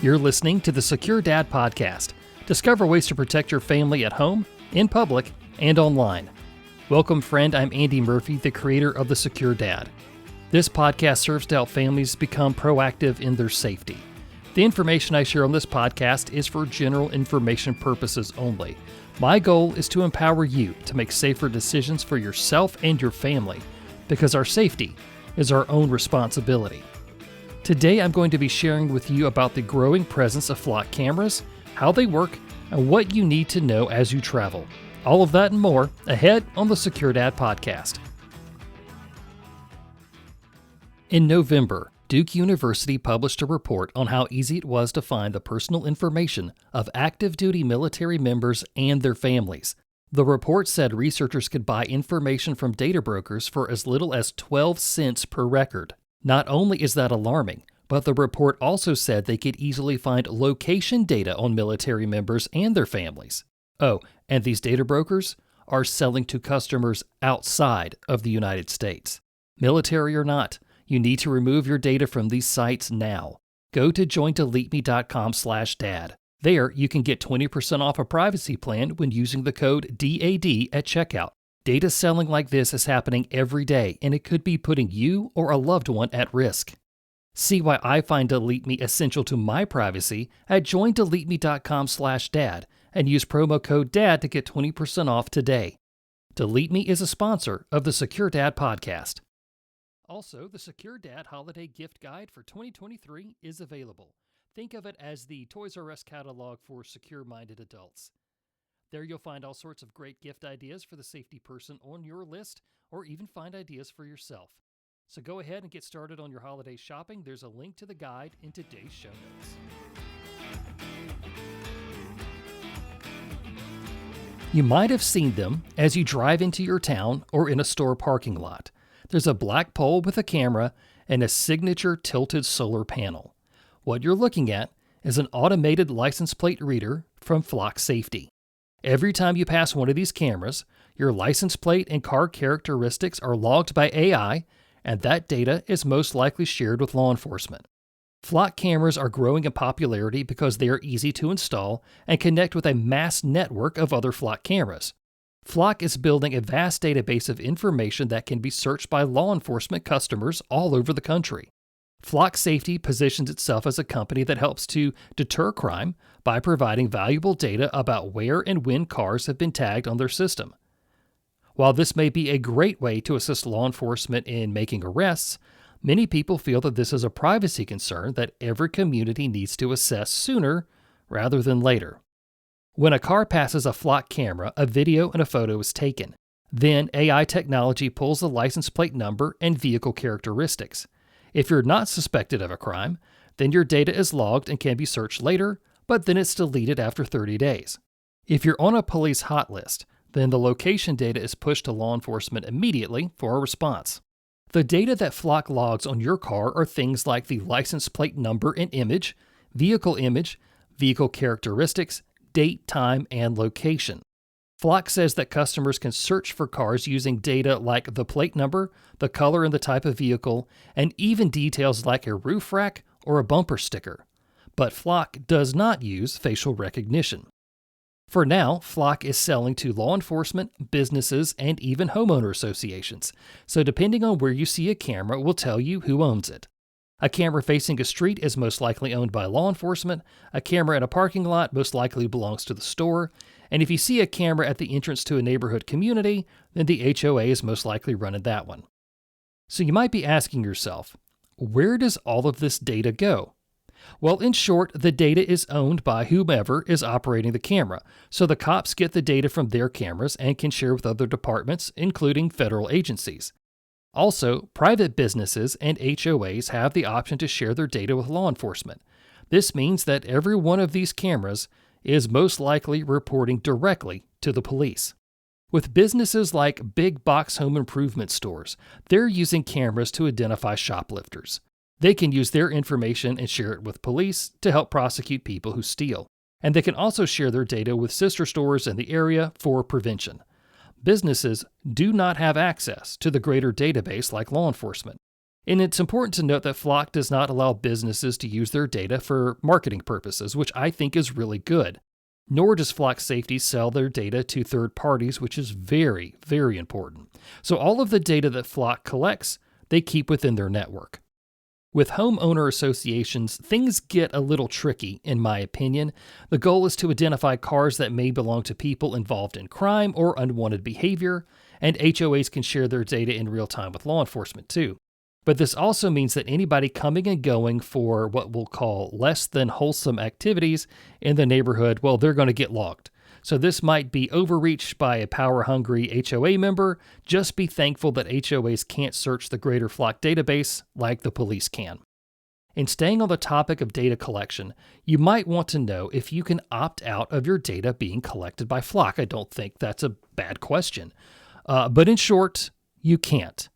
You're listening to the Secure Dad Podcast. Discover ways to protect your family at home, in public, and online. Welcome, friend. I'm Andy Murphy, the creator of the Secure Dad. This podcast serves to help families become proactive in their safety. The information I share on this podcast is for general information purposes only. My goal is to empower you to make safer decisions for yourself and your family, because our safety is our own responsibility. Today I'm going to be sharing with you about the growing presence of flock cameras, how they work, and what you need to know as you travel. All of that and more ahead on the Secure Dad Podcast. In November, Duke University published a report on how easy it was to find the personal information of active duty military members and their families. The report said researchers could buy information from data brokers for as little as 12 cents per record. Not only is that alarming, but the report also said they could easily find location data on military members and their families. Oh, and these data brokers are selling to customers outside of the United States. Military or not, you need to remove your data from these sites now. Go to joindeleteme.com/dad. There, you can get 20% off a privacy plan when using the code DAD at checkout. Data selling like this is happening every day, and it could be putting you or a loved one at risk. See why I find Delete Me essential to my privacy at joindeleteme.com/dad and use promo code DAD to get 20% off today. Delete Me is a sponsor of the Secure Dad Podcast. Also, the Secure Dad Holiday Gift Guide for 2023 is available. Think of it as the Toys R Us catalog for secure-minded adults. There you'll find all sorts of great gift ideas for the safety person on your list, or even find ideas for yourself. So go ahead and get started on your holiday shopping. There's a link to the guide in today's show notes. You might have seen them as you drive into your town or in a store parking lot. There's a black pole with a camera and a signature tilted solar panel. What you're looking at is an automated license plate reader from Flock Safety. Every time you pass one of these cameras, your license plate and car characteristics are logged by AI, and that data is most likely shared with law enforcement. Flock cameras are growing in popularity because they are easy to install and connect with a mass network of other Flock cameras. Flock is building a vast database of information that can be searched by law enforcement customers all over the country. Flock Safety positions itself as a company that helps to deter crime by providing valuable data about where and when cars have been tagged on their system. While this may be a great way to assist law enforcement in making arrests, many people feel that this is a privacy concern that every community needs to assess sooner rather than later. When a car passes a Flock camera, a video and a photo is taken. Then AI technology pulls the license plate number and vehicle characteristics. If you're not suspected of a crime, then your data is logged and can be searched later, but then it's deleted after 30 days. If you're on a police hot list, then the location data is pushed to law enforcement immediately for a response. The data that Flock logs on your car are things like the license plate number and image, vehicle characteristics, date, time, and location. Flock says that customers can search for cars using data like the plate number, the color and the type of vehicle, and even details like a roof rack or a bumper sticker. But Flock does not use facial recognition. For now, Flock is selling to law enforcement, businesses, and even homeowner associations, so depending on where you see a camera will tell you who owns it. A camera facing a street is most likely owned by law enforcement, a camera in a parking lot most likely belongs to the store, and if you see a camera at the entrance to a neighborhood community, then the HOA is most likely running that one. So you might be asking yourself, where does all of this data go? Well, in short, the data is owned by whomever is operating the camera, so the cops get the data from their cameras and can share with other departments, including federal agencies. Also, private businesses and HOAs have the option to share their data with law enforcement. This means that every one of these cameras is most likely reporting directly to the police. With businesses like big box home improvement stores, they're using cameras to identify shoplifters. They can use their information and share it with police to help prosecute people who steal. And they can also share their data with sister stores in the area for prevention. Businesses do not have access to the greater database like law enforcement. And it's important to note that Flock does not allow businesses to use their data for marketing purposes, which I think is really good. Nor does Flock Safety sell their data to third parties, which is very, very important. So all of the data that Flock collects, they keep within their network. With homeowner associations, things get a little tricky, in my opinion. The goal is to identify cars that may belong to people involved in crime or unwanted behavior, and HOAs can share their data in real time with law enforcement too. But this also means that anybody coming and going for what we'll call less than wholesome activities in the neighborhood, well, they're going to get logged. So this might be overreach by a power-hungry HOA member. Just be thankful that HOAs can't search the greater Flock database like the police can. In staying on the topic of data collection, you might want to know if you can opt out of your data being collected by Flock. I don't think that's a bad question. But in short, you can't.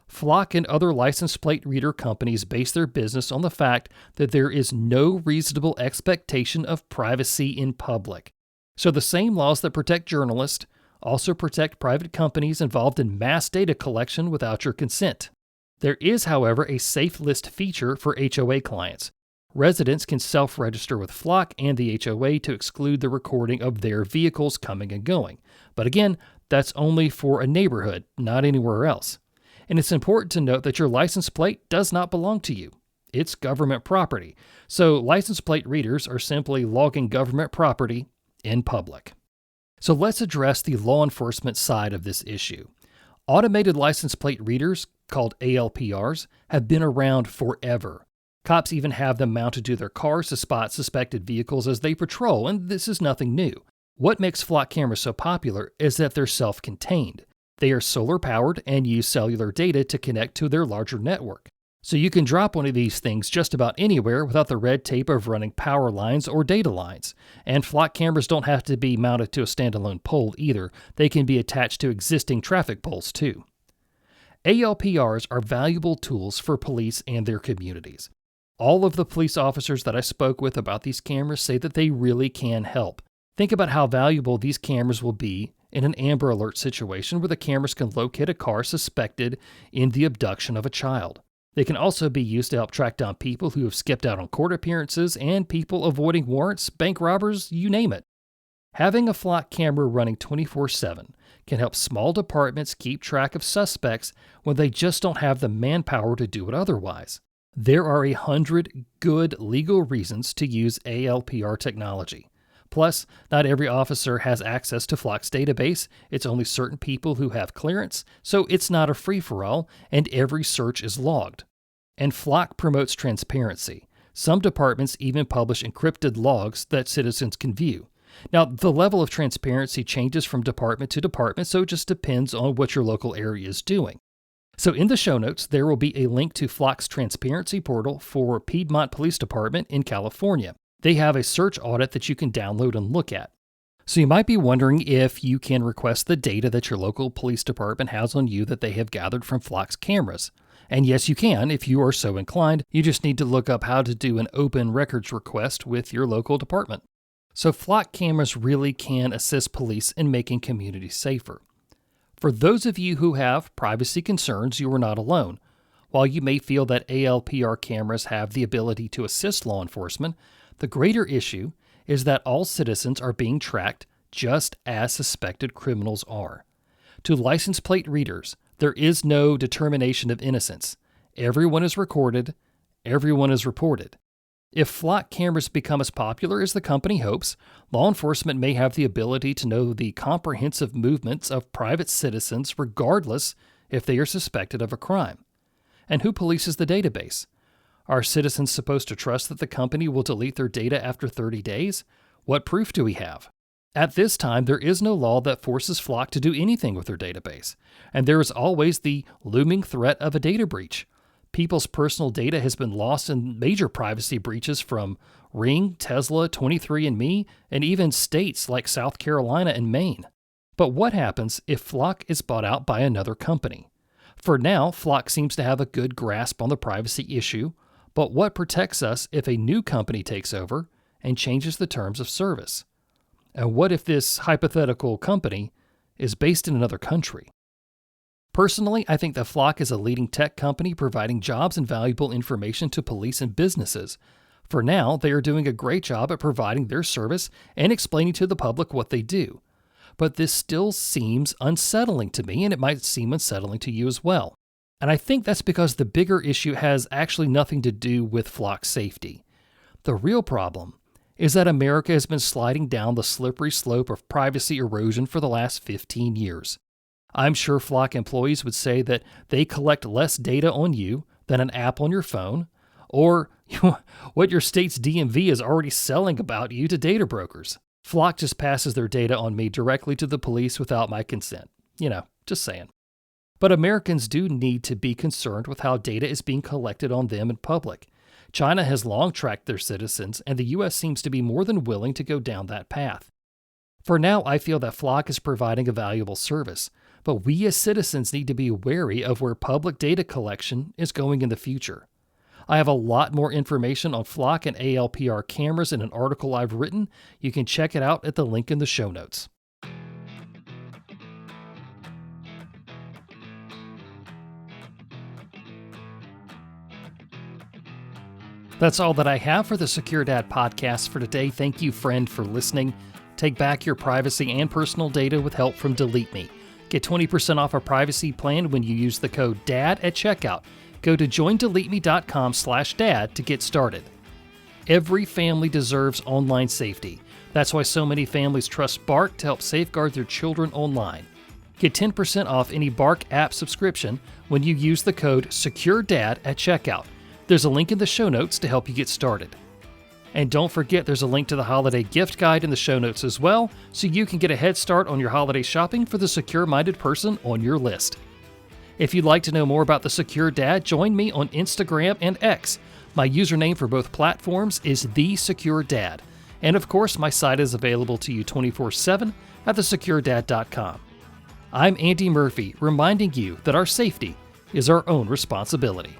Flock and other license plate reader companies base their business on the fact that there is no reasonable expectation of privacy in public. So the same laws that protect journalists also protect private companies involved in mass data collection without your consent. There is, however, a safe list feature for HOA clients. Residents can self-register with Flock and the HOA to exclude the recording of their vehicles coming and going. But again, that's only for a neighborhood, not anywhere else. And it's important to note that your license plate does not belong to you. It's government property. So license plate readers are simply logging government property in public. So let's address the law enforcement side of this issue. Automated license plate readers, called ALPRs, have been around forever. Cops even have them mounted to their cars to spot suspected vehicles as they patrol, and this is nothing new. What makes Flock cameras so popular is that they're self-contained. They are solar-powered and use cellular data to connect to their larger network. So you can drop one of these things just about anywhere without the red tape of running power lines or data lines. And Flock cameras don't have to be mounted to a standalone pole either. They can be attached to existing traffic poles too. ALPRs are valuable tools for police and their communities. All of the police officers that I spoke with about these cameras say that they really can help. Think about how valuable these cameras will be in an Amber Alert situation where the cameras can locate a car suspected in the abduction of a child. They can also be used to help track down people who have skipped out on court appearances and people avoiding warrants, bank robbers, you name it. Having a Flock camera running 24/7 can help small departments keep track of suspects when they just don't have the manpower to do it otherwise. There are 100 good legal reasons to use ALPR technology. Plus, not every officer has access to Flock's database. It's only certain people who have clearance, so it's not a free-for-all, and every search is logged. And Flock promotes transparency. Some departments even publish encrypted logs that citizens can view. Now, the level of transparency changes from department to department, so it just depends on what your local area is doing. So in the show notes, there will be a link to Flock's transparency portal for Piedmont Police Department in California. They have a search audit that you can download and look at. So you might be wondering if you can request the data that your local police department has on you that they have gathered from Flock's cameras. And yes, you can if you are so inclined. You just need to look up how to do an open records request with your local department. So Flock cameras really can assist police in making communities safer. For those of you who have privacy concerns, you are not alone. While you may feel that ALPR cameras have the ability to assist law enforcement, the greater issue is that all citizens are being tracked just as suspected criminals are. To license plate readers, there is no determination of innocence. Everyone is recorded, everyone is reported. If Flock cameras become as popular as the company hopes, law enforcement may have the ability to know the comprehensive movements of private citizens regardless if they are suspected of a crime. And who polices the database? Are citizens supposed to trust that the company will delete their data after 30 days? What proof do we have? At this time, there is no law that forces Flock to do anything with their database, and there is always the looming threat of a data breach. People's personal data has been lost in major privacy breaches from Ring, Tesla, 23andMe, and even states like South Carolina and Maine. But what happens if Flock is bought out by another company? For now, Flock seems to have a good grasp on the privacy issue, but what protects us if a new company takes over and changes the terms of service? And what if this hypothetical company is based in another country? Personally, I think that Flock is a leading tech company providing jobs and valuable information to police and businesses. For now, they are doing a great job at providing their service and explaining to the public what they do. But this still seems unsettling to me, and it might seem unsettling to you as well. And I think that's because the bigger issue has actually nothing to do with Flock's safety. The real problem is that America has been sliding down the slippery slope of privacy erosion for the last 15 years. I'm sure Flock employees would say that they collect less data on you than an app on your phone, or what your state's DMV is already selling about you to data brokers. Flock just passes their data on me directly to the police without my consent. Just saying. But Americans do need to be concerned with how data is being collected on them in public. China has long tracked their citizens, and the U.S. seems to be more than willing to go down that path. For now, I feel that Flock is providing a valuable service, but we as citizens need to be wary of where public data collection is going in the future. I have a lot more information on Flock and ALPR cameras in an article I've written. You can check it out at the link in the show notes. That's all that I have for the Secure Dad podcast for today. Thank you, friend, for listening. Take back your privacy and personal data with help from Delete Me. Get 20% off a privacy plan when you use the code DAD at checkout. Go to joindeleteme.com/dad to get started. Every family deserves online safety. That's why so many families trust Bark to help safeguard their children online. Get 10% off any Bark app subscription when you use the code SecureDad at checkout. There's a link in the show notes to help you get started. And don't forget, there's a link to the holiday gift guide in the show notes as well, so you can get a head start on your holiday shopping for the secure-minded person on your list. If you'd like to know more about the Secure Dad, join me on Instagram and X. My username for both platforms is TheSecureDad. And of course, my site is available to you 24/7 at thesecuredad.com. I'm Andy Murphy, reminding you that our safety is our own responsibility.